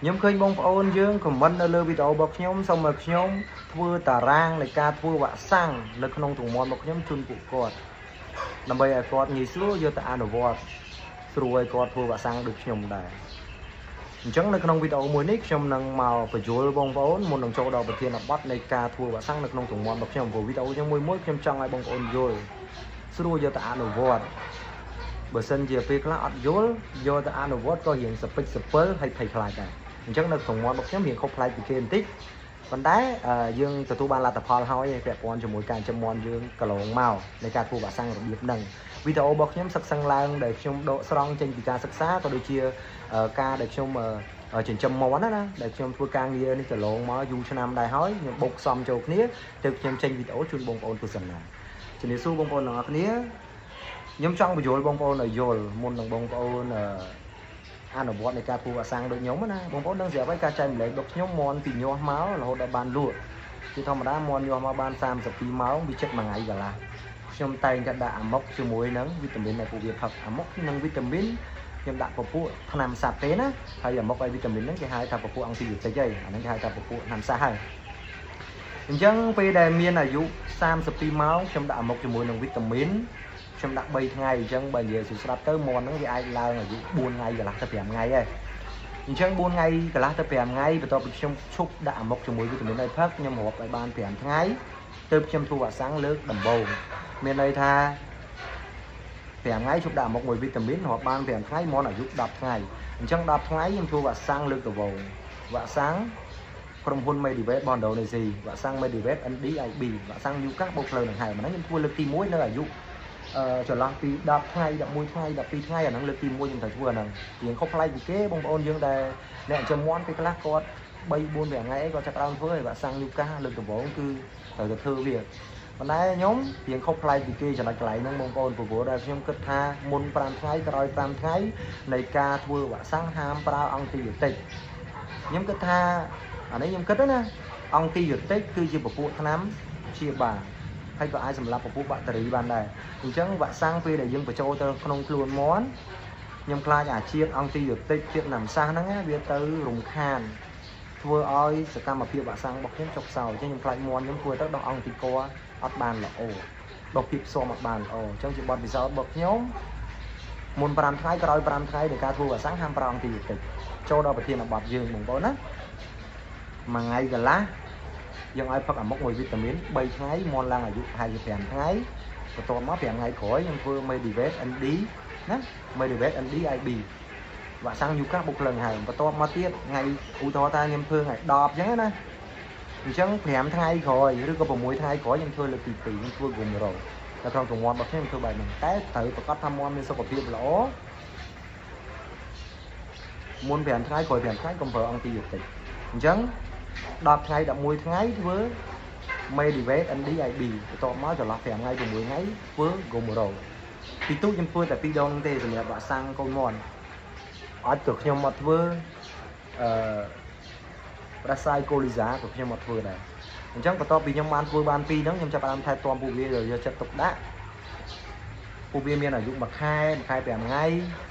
nhóm khơi bông ôn dương của mình ở lơ video bọc nhóm xong mà nhóm thưa tà rang này ca thưa vạ sang lực không thùng mòn bọc nhóm chun cụ cọt nằm bây giờ cọt nghỉ xưa vô ta ăn vọt rồi cọt thưa vạ sang được nhóm đại chẳng là trong video mới nick trong năng màu phải dối bông ôn một đồng châu đầu bật thiên là bắt này ca thưa vạ sang lực không thùng mòn bọc nhóm của video trong môi mối trong trong ai bông ôn rồi rồi vô ta ăn vọt bữa sân giờ về class ăn dối vô ta ăn vọt có hiện sập hay thầy lại cả chắc là cùng món bọc nhóm hiện không phải từ tích còn đá dương từ tu ban là tập hall hỏi đẹp quan cho mỗi càng cho món dương cà lồng màuในการปูบะsang rồi biết nâng video bọc nhóm sắc sang lang để trong độ strong trên kỳ ca sắc xá có đôi chia ca để trong ở trên trăm món đó để trong thua càng kia nên cà lồng mà dù cho nam đại hỏi nhưng bột xóm châu kia từ trong trên video chuyên bông ôn từ sân này chỉ nếu su bông ôn là kia nhóm trong bị dối bông ôn là dồi môn đồng bông ôn ăn ở bọn này ca phù sang đội nhóm á bông bóng đang dẻo với ca chạy lấy độc nhóm mòn thì nhỏ máu là hồi đã bàn lụa thì thông đã mòn nhỏ mà ban sam sập máu bị chết mà ngày cả là trong tay đã đã mốc cho muối nắng vitamin này của việc thật mốc nâng vitamin nhưng đã có phụ làm sạch tế á hay là mốc vitamin nó cái hai thằng phụ ăn thì được dây anh hai thằng phụ làm xa hay chẳng về đại miên là dụ sam sập máu trong đã mốc cho muối nâng vitamin trong đặc biệt ngày chân bây giờ sự sắp tới mòn nó ai là buồn ngày là tập làm ngày ấy chân buồn ngày là tập làm ngày và tôi bị trong chúc đã một trong mỗi vitamin này phát nhưng một bài ban làm ngày từ trong thu và sáng lớn đầm bầu miền đây tha làm ngày chúc đã một mỗi vitamin hoặc ban làm ngày món là giúp đập ngày chân đập ngày nhưng thu và sang lớn đầm bầu và sáng from hôn mây đi vét bọn đầu này gì và sang mây đi vét anh đi ai bì và sang như các bột lời này hải mà nó nhưng thua lực tim mũi nữa là dụ trở lại thì đạp ngay đạp mùi ngay đạp pi ngay ở năng lực tìm mua những thời vừa nè tiếng không phải vì kế bông ôn dương đề nè cho món cái class con bay buôn vẻ ngay có chắc ăn với và sang lưu ca lực của bố cứ từ thư việc còn đấy nhóm tiếng không phải vì kế trở lại năng bông ôn của bố đây trong kết tha môn pram thái rồi pram thái này ca thua và sang ham prao ăn thì tịch nhóm kết tha ở đây nhóm kết đó nè ăn thì tích cứ chỉ một vụ năm chia bà hay có ai sầm lập một bạn tari ban này thì chẳng bạn sang phi để dương phải cho tôi không luôn món nhưng khai nhà chiên ông ti được tích chuyện làm sao nó nghe biết tới rùng khan thua ơi sẽ cam mà phía bạn sang bọc chốc sầu cho nhưng khai món những thua tất đo ông ti co ắt bàn là ồ đọc kịp so mặt bàn ồ trong chuyện bọn vì sao bậc nhóm môn bàn thái coi bàn thái để ca thua và sáng ham bàn thì tích cho đó phải thiên là bọt dương mùng bó nát mà ngay gần lá dân ai phát ở mốc mùi vitamin 3 ngày món lang ở giúp 2 ngày và tôi mất ngày khỏi nhưng vừa mây đi vét anh đi nè mây đi vét anh đi ai bì và sang nhu các một lần hàng và tôi mất tiếp ngày u to ta nhâm thương ngày đọp chứ nè chẳng thèm thay rồiឬក៏ 6 ថ្ងៃក្រោយយើងធ្វើលើកទី2យើងធ្វើគុំរោតែក្នុងចំនួនរបស់ខ្ញុំធ្វើបែបហ្នឹងតែត្រូវប្រកាសថាមន់មានសុខភាពល្អមុន5ថ្ងៃក្រោយ5ថ្ងៃកុំប្រើអង្គទីយុតិចអញ្ចឹង10ថ្ងៃ11ថ្ងៃធ្វើ Medivate NDIB បន្ទាប់មកចន្លោះ5ថ្ងៃ6ថ្ងៃធ្វើ Gomoro ពីទូខ្ញុំធ្វើតែ2ដងទេសម្រាប់បាក់សាំងកូនមន់អត់ក៏ខ្ញុំមកធ្វើប្រាសាយកូលីសាក៏ខ្ញុំមកធ្វើដែរអញ្ចឹងបន្ទាប់ពីខ្ញុំបានធ្វើបាន2ហ្នឹងខ្ញុំចាប់ផ្ដើមថែទាំពួកវាយកចិត្តទុកដាក់ពួកវាមានអាយុ1ខែ5ថ្ងៃ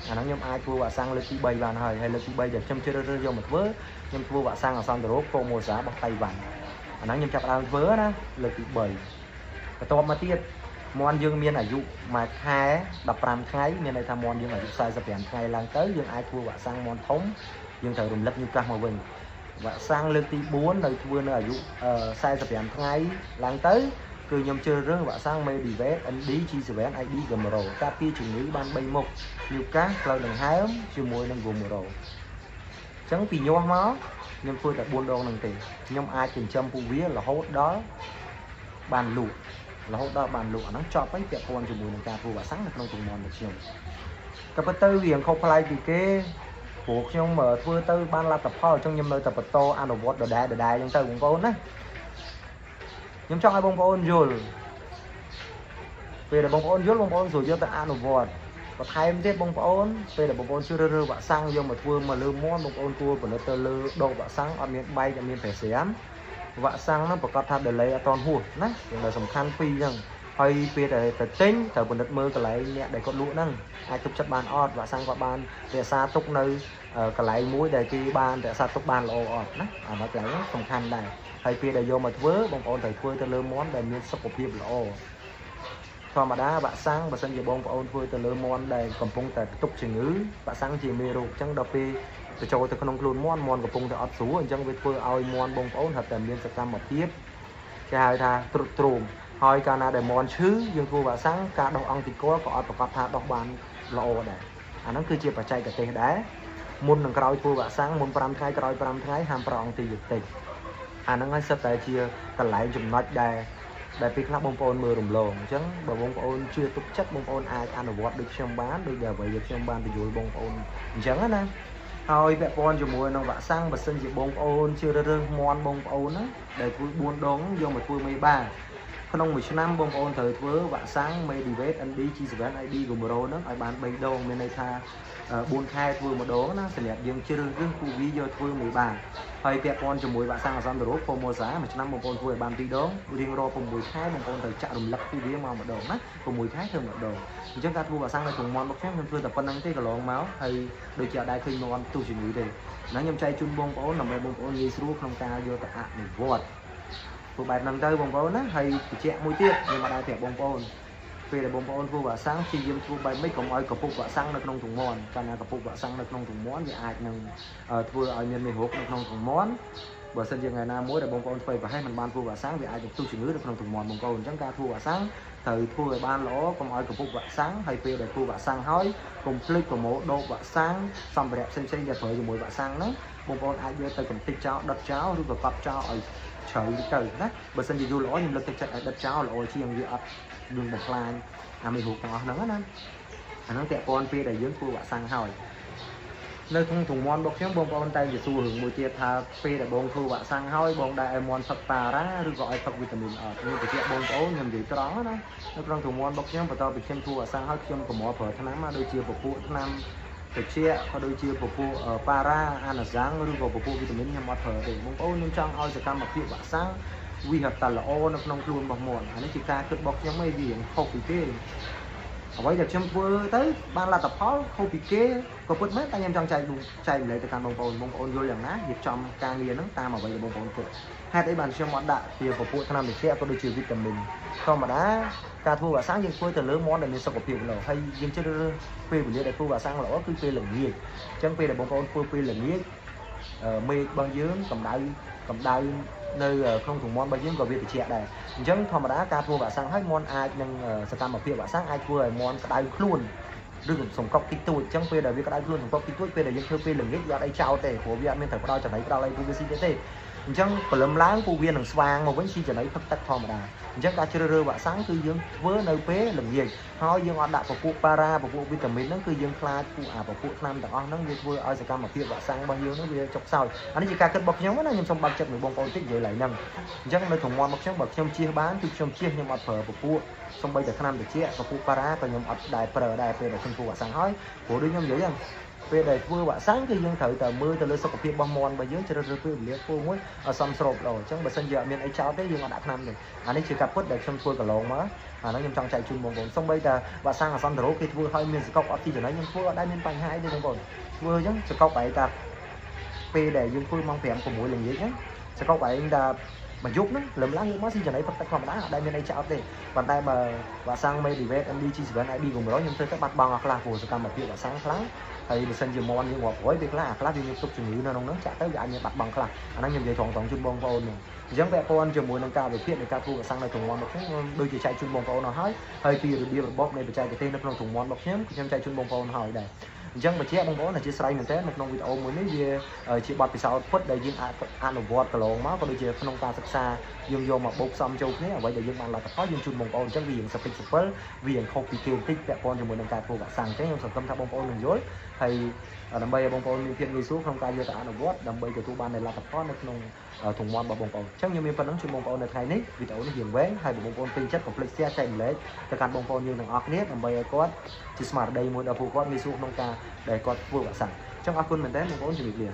អាហ្នឹងខ្ញុំអាចធ្វើបាក់សាំងលើកទី3បានហើយលើកទី3ដែលខ្ញុំជ្រើសរើសយកមកធ្វើខ្ញុំធ្វើបាក់សាំងអសន្តរោគហ្វូម៉ូសារបស់តៃវ៉ាន់អាហ្នឹងខ្ញុំចាប់ផ្ដើមធ្វើណាលើកទី3បន្ទាប់មកទៀតមន់យើងមានអាយុ1ខែ15ថ្ងៃមានន័យថាមន់យើងអាយុ45ថ្ងៃឡើងទៅយើងអាចធ្វើបាក់សាំងមន់ធំយើងត្រូវរំលឹកញូកាសមកវិញបាក់សាំងលើកទី4នៅធ្វើនៅអាយុ45ថ្ងៃឡើងទៅគឺខ្ញុំជ្រើសរើសបាក់សាំង Medivate ND G7 ID Gomoro ការពារជំងឺបាន3មុខញូកាសផ្លូវដង្ហើមជាមួយនឹង Gomoro អញ្ចឹងពីញាស់មកខ្ញុំធ្វើតែ4ដងហ្នឹងទេខ្ញុំអាចចិញ្ចឹមពួកវារហូតដល់បានលក់រហូតដល់បានលក់អាហ្នឹងចប់ហើយពាក់ព័ន្ធជាមួយនឹងការធ្វើបាក់សាំងនៅក្នុងជំនាន់របស់ខ្ញុំក៏ប៉ុន្តែវាខុសប្លែកពីគេព្រោះខ្ញុំធ្វើទៅបានលទ្ធផលអញ្ចឹងខ្ញុំនៅតែបន្តអនុវត្តដដែលអញ្ចឹងទៅបងប្អូនណាខ្ញុំចង់ឲ្យបងប្អូនយល់ពេលដែលបងប្អូនយល់បងប្អូនស្រួលយកទៅអនុវត្តបន្ថែមទៀតបងប្អូនពេលដែលបងប្អូនជ្រើសរើសបាក់សាំងយកមកធ្វើមកលើមាន់បងប្អូនគួរផលិតទៅលើដងបាក់សាំងអត់មានបែកអត់មានប្រេស្រាមបាក់សាំងហ្នឹងប្រកាសថា delay អត់តន់ហួសណាយ៉ាងដែលសំខាន់ពីរហ្នឹង ហើយពេលដែលទៅទិញត្រូវពិនិត្យមើលកន្លែងអ្នកដែលគាត់លក់ហ្នឹងអាចទុកចិត្តបានអត់វាក់សាំងគាត់បានរក្សាទុកនៅកន្លែងមួយដែលគេបានរក្សាទុកបានល្អអត់ណាអានោះកន្លែងហ្នឹងសំខាន់ដែរហើយពេលដែលយកមកធ្វើបងប្អូនត្រូវធ្វើទៅលើមាន់ដែលមានសុខភាពល្អធម្មតាវាក់សាំងបើសិនជាបងប្អូនធ្វើទៅលើមាន់ដែលកំពុងតែផ្ទុកជំងឺវាក់សាំងជាមេរោគអញ្ចឹងដល់ពេលទៅចូលទៅក្នុងខ្លួនមាន់កំពុងតែអត់ស្រួលអញ្ចឹងវាធ្វើឲ្យមាន់បងប្អូនហិតតែមានសកម្មភាពគេហៅថាទ្រុឌទ្រោមហើយកាលណាដែលមាន់ឈឺយើងធ្វើវាក់សាំងការដោះអង្គតិកលក៏អត់ប្រកបថាដោះបានល្អដែរអាហ្នឹងគឺជាបច្ចេកទេសដែរមុននឹងក្រោយធ្វើវាក់សាំងមុន5ថ្ងៃក្រោយ5ថ្ងៃហាមប្រអអង្គទីយតិចអាហ្នឹងហើយសិតតែជាកន្លែងចំណុចដែលពេលខ្លះបងប្អូនមើលរំលងអញ្ចឹងបើបងប្អូនជឿទុកចិត្តបងប្អូនអាចអនុវត្តដូចខ្ញុំបានដូចដែលអ្វីដែលខ្ញុំបានបញ្យល់បងប្អូនអញ្ចឹងណាហើយពាក់ព័ន្ធជាមួយនឹងវាក់សាំងបើសិនជាបងប្អូនជឿរើសមាន់បងប្អូនណាដែលធ្វើ4ដងយកមកធ្វើមេបាក្នុងមួយឆ្នាំបងប្អូនត្រូវធ្វើវាក់សាំង Medivet ND G7 ID Gomro ហ្នឹងឲ្យបាន3ដងមានន័យថា4ខែធ្វើម្ដងណាសម្រាប់យើងជ្រើសរើសពូវីយកធ្វើមេបាហើយពាក់ព័ន្ធជាមួយវាក់សាំងអាសន្នរោគ Formosa មួយឆ្នាំបងប្អូនធ្វើឲ្យបាន2ដងរៀងរាល់6ខែបងប្អូនត្រូវចាក់រំលឹកពូវីមកម្ដងណា6ខែធ្វើម្ដងអញ្ចឹងការធ្វើវាក់សាំងនៅក្នុងមាន់របស់ខ្ញុំធ្វើតែប៉ុណ្្នឹងទេកន្លងមកហើយដូចជាអត់ដែរឃើញមាន់ទុះជំងឺទេហ្នឹងខ្ញុំចែកជូនបងប្អូនដើម្បីបងប្អូនងាយស្រួលក្នុងការយកទៅអនុវត្តធ្វើបែបហ្នឹងទៅបងប្អូនណាហើយបញ្ជាក់មួយទៀតខ្ញុំមកដែរប្រាប់បងប្អូនពេលដែលបងប្អូនធ្វើវាក់សាំងព្យាយាមធ្វើបែបម៉េចកុំឲ្យកពុកវាក់សាំងនៅក្នុងទ្រុងមាន់កាលណាកពុកវាក់សាំងនៅក្នុងទ្រុងមាន់វាអាចនឹងធ្វើឲ្យមានមេរោគនៅក្នុងទ្រុងមាន់បើសិនជាថ្ងៃណាមួយដែលបងប្អូនធ្វើប្រហែលមិនបានធ្វើវាក់សាំងវាអាចនឹងផ្ទុះជំងឺនៅក្នុងទ្រុងមាន់បងប្អូនអញ្ចឹងការធ្វើវាក់សាំងត្រូវធ្វើឲ្យបានល្អកុំឲ្យកពុកវាក់សាំងហើយពេលដែលធ្វើវាក់សាំងហើយកុំភ្លេចប្រមូលដូបវាក់សាំងសម្ភារៈផ្សេងៗដែលប្រើជាមួយវាក់សាំងហ្នឹងបងប្អូនអាចយកទៅកំទេចចោលដុតចោលឬក៏កប់ចោលឲ្យជ្រៅទៅណាបើសិនជាយូរល្អខ្ញុំលើកទឹកចិត្តឲ្យដុតចោលល្អជាងវាអត់នឹងបំផ្លាញអាមេរោគទាំងអស់ហ្នឹងណាអាហ្នឹងពាក់ព័ន្ធពេលដែលយើងធ្វើវាក់សាំងហើយនៅក្នុងទ្រុងមាន់របស់ខ្ញុំបងប្អូនតែជាសួររឿងមួយទៀតថាពេលដែលបងធ្វើវាក់សាំងហើយបងដែរឲ្យមាន់ផឹកប៉ារ៉ាឬក៏ឲ្យផឹកវីតាមីនអត់ខ្ញុំបញ្ជាក់បងប្អូនខ្ញុំនិយាយត្រង់ណានៅក្នុងទ្រុងមាន់របស់ខ្ញុំបន្តពីខ្ញុំធ្វើវាក់សាំងហើយខ្ញុំកុំមកប្រើថ្នាំដូចជាពពួកថ្នាំតិចក៏ដូចជាពពួកប៉ារ៉ាអាណាសាំងឬក៏ពពួកវីតាមីនខ្ញុំអត់ប្រើទេបងប្អូនខ្ញុំចង់ឲ្យសកម្មភាពវាក់សាំងវាហត់តែល្អនៅក្នុងខ្លួនរបស់មាន់អានេះជាការគិតរបស់ខ្ញុំឯងវាខុសពីគេអ្វីដែលខ្ញុំធ្វើទៅបានលទ្ធផលខុសពីគេក៏ពិតមែនតែខ្ញុំចង់ចែកម្លែកទៅកាន់បងប្អូនយល់យ៉ាងណារៀបចំការងារហ្នឹងតាមអ្វីដែលបងប្អូនគិតហេតុអីបានខ្ញុំអត់ដាក់ជាពពួកថ្នាំតិចក៏ដូចជាវីតាមីនធម្មតាការធ្វើវាក់សាំងយើងធ្វើទៅលើមាន់ដែលមានសុខភាពល្អហើយយើងជ្រើសរើសពេលវេលាដែលធ្វើវាក់សាំងល្អគឺពេលល្ងាចអញ្ចឹងពេលដែលបងប្អូនធ្វើពេលល្ងាចមេឃរបស់យើងកម្ដៅនៅក្នុងទ្រុងមាន់របស់យើងក៏វាត្រជាក់ដែរអញ្ចឹងធម្មតាការធ្វើវាក់សាំងឲ្យមាន់អាចនឹងសកម្មភាពវាក់សាំងអាចធ្វើឲ្យមាន់ក្តៅខ្លួនឬសង្កត់តិចតួចអញ្ចឹងពេលដែលវាក្តៅខ្លួនសង្កត់តិចតួចពេលដែលយើងធ្វើពេលល្ងាចវាអត់អីចោលទេព្រោះវាអត់មានត្រូវផ្ដល់ចំណីផ្ដល់អីពូវាស៊ីទេអញ្ចឹងព្រលឹមឡើងពូវានឹងស្វាងមកវិញស៊ីចំណីផឹកទឹកធម្មតាអញ្ចឹងការជ្រើសរើសវាក់សាំងគឺយើងធ្វើនៅពេលល្ងាចហើយយើងអត់ដាក់ពពួកប៉ារ៉ាពពួកវីតាមីនហ្នឹងគឺយើងខ្លាចពពួកថ្នាំទាំងអស់ហ្នឹងវាធ្វើឲ្យសកម្មភាពវាក់សាំងរបស់យើងហ្នឹងវាចុកសោយអានេះជាការគិតរបស់ខ្ញុំណាខ្ញុំសូមបើកចិត្តមួយបងប្អូនតិចនិយាយឡើងហ្នឹងអញ្ចឹងនៅក្នុងមាត់របស់ខ្ញុំបើខ្ញុំជៀសបានគឺខ្ញុំជៀសខ្ញុំអត់ប្រើពពួកសូម្បីតែថ្នាំតិចពពួកប៉ារ៉ាក៏ខ្ញុំអត់ដែរប្រើដែរពេលដែលខ្ញុំធ្វើវាក់សាំងហើយព្រោះដូចខ្ញុំនិយាយហ្នឹងពេលដែលធ្វើវាក់សាំងគឺយើងត្រូវតែមើលទៅលើសុខភាពរបស់មាន់របស់យើងជ្រើសរើសពេលវេលាធ្វើមួយឲ្យសមស្របល្អអញ្ចឹងបើសិនជាអត់មានអីចោលទេយើងអត់ដាក់ថ្នាំទេអានេះជាការពិតដែលខ្ញុំធ្វើកន្លងមកអាហ្នឹងខ្ញុំចង់ចែកជូនបងប្អូនសូម្បីតែវាក់សាំងអាសន្នរោគគេធ្វើឲ្យមានសកប់អត់ទីចំណីខ្ញុំធ្វើអត់ដែរមានបញ្ហាអីទេបងប្អូនធ្វើអញ្ចឹងសកប់ឯងថាពេលដែលយើងធ្វើម៉ោង5 6ល្ងាចហ្នឹងសកប់ឯងថាមួយយប់ហ្នឹងលឹមឡើងយកមកស៊ីចំណីផឹកទឹកធម្មតាអត់ដែលមានអីចោលទេប៉ុន្តែបើវាក់សាំង Medivet MD G7 ID Gomro ខ្ញុំធ្វើទៅបាត់បង់អស់ខ្លះព្រោះសកម្មភាពវាក់សាំងខ្លាំងហើយបើសិនជាមាន់យើងរាប់រយពេលខ្លះអាខ្លះវាមានទុកជំងឺនៅក្នុងហ្នឹងចាក់ទៅវាអាចមានបាត់បង់ខ្លះអាហ្នឹងខ្ញុំនិយាយត្រង់ជូនបងប្អូនហ្នឹងអញ្ចឹងពាក់ព័ន្ធជាមួយនឹងការវិភាគនៃការធ្វើវាក់សាំងនៅក្នុងមាន់របស់ខ្ញុំដូចជាចែកជូនបងប្អូនអស់ហើយពីរបៀបរបបនៃបច្ចេកទេសនៅក្នុងទ្រុងមាន់របស់ខ្ញុំចែកជូនបងប្អូនហើយដែរអញ្ចឹងបញ្ជាក់បងប្អូនអធិស្ឋានមែនតើនៅក្នុងវីដេអូមួយនេះវាជាបទពិសោធន៍ពិតដែលយើងអាចអនុវត្តកន្លងមកក៏ដូចជាក្នុងការសិក្សាយើងយកមកបូកផ្សំចូលគ្នាអ្វីដែលយើងបានលទ្ធផលយើងជូនបងប្អូនអញ្ចឹងវារៀងសពិចសពិលវារៀងខុសពីគេបន្តិចពាក់ព័ន្ធជាមួយនឹងការធ្វើវាក់សាំងអញ្ចឹងខ្ញុំសង្ឃឹមថាបងប្អូននឹងយល់ហើយដើម្បីឲ្យបងប្អូនមានភាពងាយស្រួលក្នុងការយកទៅអនុវត្តដើម្បីទទួលបាននូវលទ្ធផលនៅក្នុងទ្រុងមាន់របស់បងប្អូនអញ្ចឹងខ្ញុំមានប៉ុណ្្នឹងជូនបងប្អូននៅថ្ងៃនេះវីដេអូនេះរៀងវែងហើយបងប្អូនពេញចិត្តកុំភ្លេច share ចែកម្លែកទៅកាន់បងប្អូនយើងទាំងអស់គ្នាដើម្បីឲ្យគាត់ជាស្មារតីមួយដល់ពួកគាត់ងាយស្រួលក្នុងការដែលគាត់ធ្វើវាក់សាំងអញ្ចឹងអរគុណមែនទែនបងប្អូនជំរាបលា